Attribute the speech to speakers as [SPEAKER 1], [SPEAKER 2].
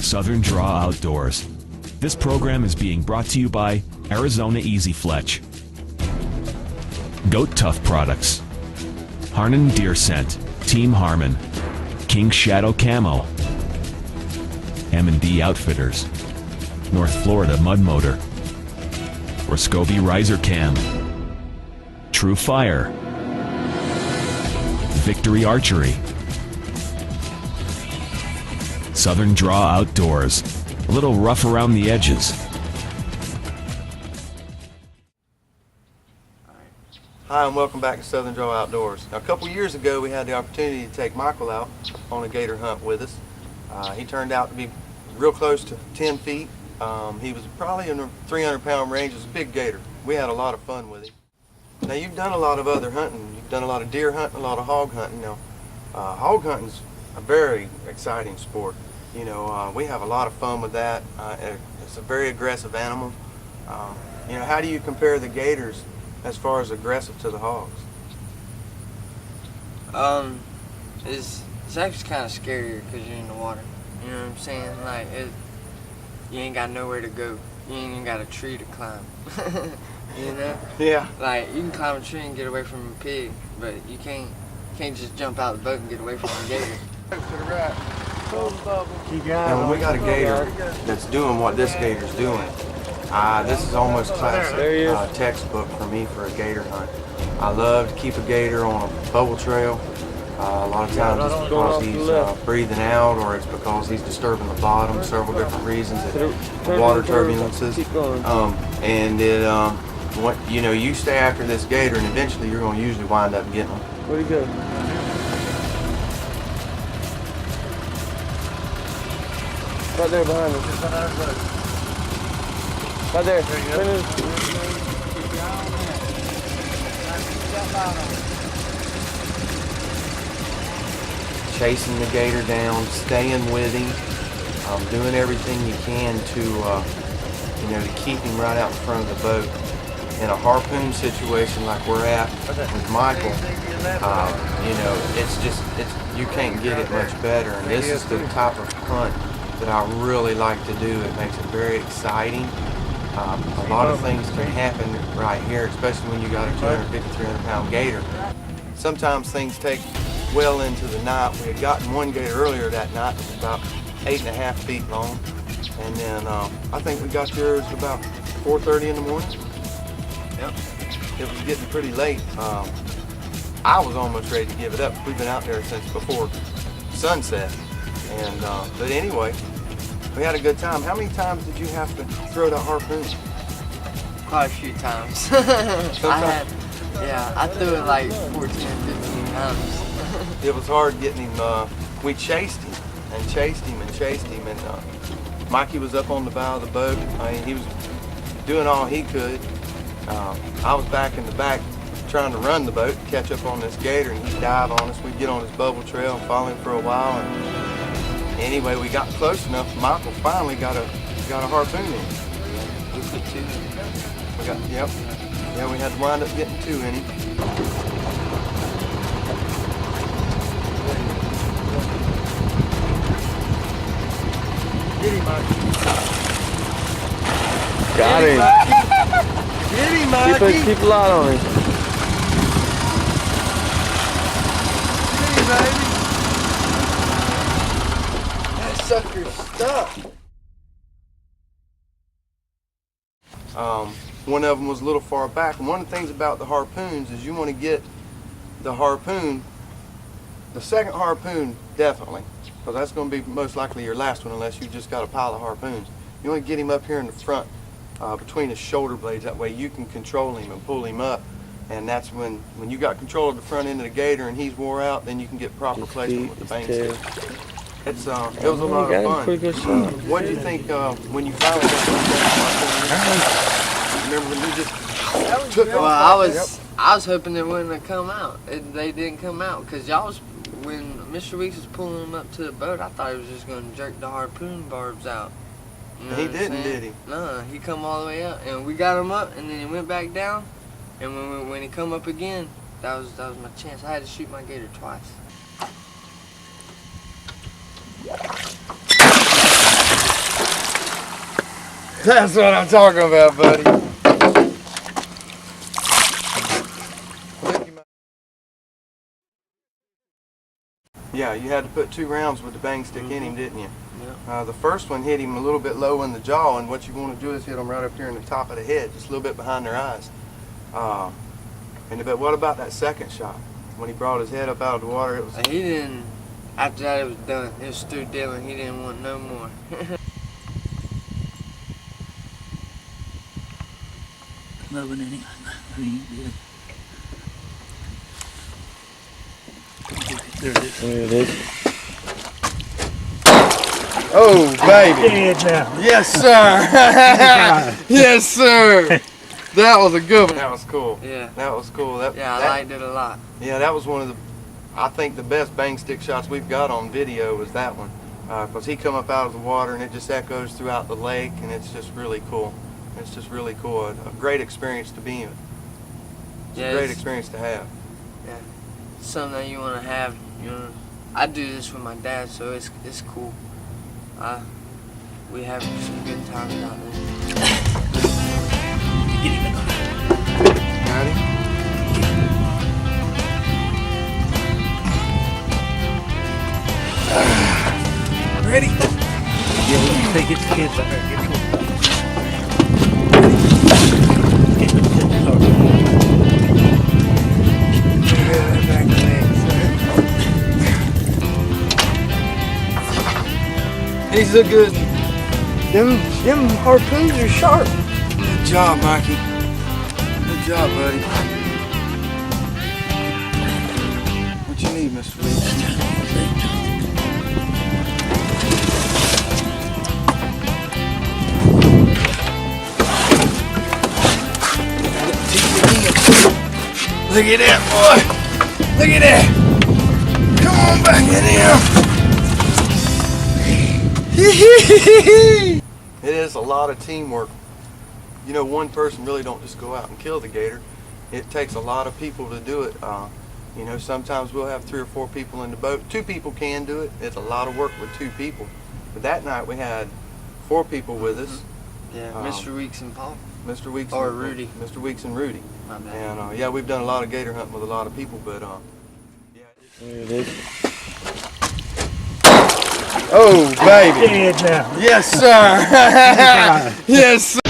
[SPEAKER 1] Southern Draw Outdoors. This program is being brought to you by Arizona Easy Fletch, Goat Tough Products, Harnan Deer Scent, Team Harmon, King Shadow Camo, M&D Outfitters, North Florida Mud Motor, Roscovi Riser Cam, True Fire, Victory Archery, Southern Draw Outdoors, a little rough around the edges.
[SPEAKER 2] Hi, and welcome back to Southern Draw Outdoors. Now, a couple years ago, we had the opportunity to take Michael out on a gator hunt with us. He turned out to be real close to 10 feet. He was probably in the 300-pound range. It was a big gator. We had a lot of fun with him. Now, you've done a lot of other hunting. You've done a lot of deer hunting, a lot of hog hunting. Now, hog hunting's a very exciting sport. You know, we have a lot of fun with that. It's a very aggressive animal. You know, how do you compare the gators as far as aggressive to the hogs?
[SPEAKER 3] It's actually kind of scarier because you're in the water. You know what I'm saying? Like, you ain't got nowhere to go. You ain't even got a tree to climb. You know?
[SPEAKER 2] Yeah.
[SPEAKER 3] Like, you can climb a tree and get away from a pig, but you can't just jump out the boat and get away from a gator.
[SPEAKER 2] To the right. Now, when we got a gator that's doing what this gator's doing, this is almost classic textbook for me for a gator hunt. I love to keep a gator on a bubble trail. A lot of times it's because he's breathing out, or it's because he's disturbing the bottom. Several different reasons. Water turbulences, and you know, you stay after this gator, and eventually you're going to usually wind up getting him.
[SPEAKER 4] Where'd he go? Right there behind us. Right there.
[SPEAKER 2] Chasing the gator down, staying with him, doing everything you can to, you know, to keep him right out in front of the boat. In a harpoon situation like we're at with Michael, you know, you can't get it much better. And this is the type of hunt that I really like to do. It makes it very exciting. A lot of things can happen right here, especially when you got a 250, 300-pound gator. Sometimes things take well into the night. We had gotten one gator earlier that night that was about 8.5 feet long. And then I think we got yours about 4:30 in the morning. Yep. It was getting pretty late. I was almost ready to give it up. We've been out there since before sunset. And but anyway, we had a good time. How many times did you have to throw that harpoon?
[SPEAKER 3] Quite a few times. I threw it like 14 or 15 times.
[SPEAKER 2] It was hard getting him. We chased him and chased him and chased him, and Mikey was up on the bow of the boat. I mean, he was doing all he could. I was back in the back trying to run the boat, catch up on this gator, and he'd dive on us. We'd get on his bubble trail and follow him for a while. And anyway, we got close enough. Michael finally got a harpoon in.
[SPEAKER 3] We put two in.
[SPEAKER 2] Yeah, we had to wind up getting two in him. Get him, Mikey.
[SPEAKER 4] Got him.
[SPEAKER 2] Get him, Mikey.
[SPEAKER 4] Keep a lot on him.
[SPEAKER 2] Get him, baby. That sucker's stuck. One of them was a little far back, and one of the things about the harpoons is you want to get the harpoon, the second harpoon definitely, because that's going to be most likely your last one unless you just got a pile of harpoons. You want to get him up here in the front between his shoulder blades. That way you can control him and pull him up, and that's when you got control of the front end of the gator and he's wore out, then you can get proper placement with the bang stick. It was a lot of fun. What did you think when you finally got that? Remember when you just took off?
[SPEAKER 3] I was hoping they wouldn't have come out. They didn't come out because when Mr. Weeks was pulling them up to the boat, I thought he was just going to jerk the harpoon barbs out. You know
[SPEAKER 2] he didn't, did he?
[SPEAKER 3] No, he come all the way up, and we got him up, and then he went back down. And when he come up again, that was my chance. I had to shoot my gator twice.
[SPEAKER 2] That's what I'm talking about, buddy. Yeah, you had to put 2 rounds with the bang stick in him, didn't you?
[SPEAKER 3] Yeah.
[SPEAKER 2] The first one hit him a little bit low in the jaw, and what you want to do is hit him right up here in the top of the head, just a little bit behind their eyes. But what about that second shot? When he brought his head up out of the water, it was...
[SPEAKER 3] He didn't, after that it was done. It was through Dylan. He didn't want no more.
[SPEAKER 5] Loving it. I mean, good. There it is.
[SPEAKER 4] There it is.
[SPEAKER 2] Oh, baby.
[SPEAKER 5] Dead now.
[SPEAKER 2] Yes, sir. Yes, sir. That was a good one. That was cool.
[SPEAKER 3] Yeah.
[SPEAKER 2] That was cool.
[SPEAKER 3] I liked it a lot.
[SPEAKER 2] Yeah, that was one of the, I think the best bang stick shots we've got on video was that one. Because he come up out of the water and it just echoes throughout the lake, and it's just really cool. It's just really cool. A great experience to be in. It's a great experience to have.
[SPEAKER 3] Yeah. Something that you want to have. You know, I do this with my dad, so it's cool. We have some good times out there.
[SPEAKER 5] Get him in the
[SPEAKER 2] Got him?
[SPEAKER 5] Ready? Yeah, we can take it to kids out there. Get him.
[SPEAKER 2] He's a good one.
[SPEAKER 3] Them harpoons are sharp.
[SPEAKER 2] Good job, Mikey. Good job, buddy. What you need, Mr. Lee? Look at that, boy. Look at that. Come on back in here. It is a lot of teamwork. You know, one person really don't just go out and kill the gator. It takes a lot of people to do it. You know, sometimes we'll have 3 or 4 people in the boat. 2 people can do it. It's a lot of work with 2 people. But that night we had 4 people with us.
[SPEAKER 3] Yeah, Mr. Weeks and Paul.
[SPEAKER 2] Mr. Weeks
[SPEAKER 3] Or
[SPEAKER 2] and
[SPEAKER 3] Rudy.
[SPEAKER 2] Mr. Weeks and Rudy.
[SPEAKER 3] My bad.
[SPEAKER 2] And yeah, we've done a lot of gator hunting with a lot of people, but yeah.
[SPEAKER 4] There it is.
[SPEAKER 2] Oh, baby.
[SPEAKER 5] Dead now.
[SPEAKER 2] Yes, sir. Yes, sir.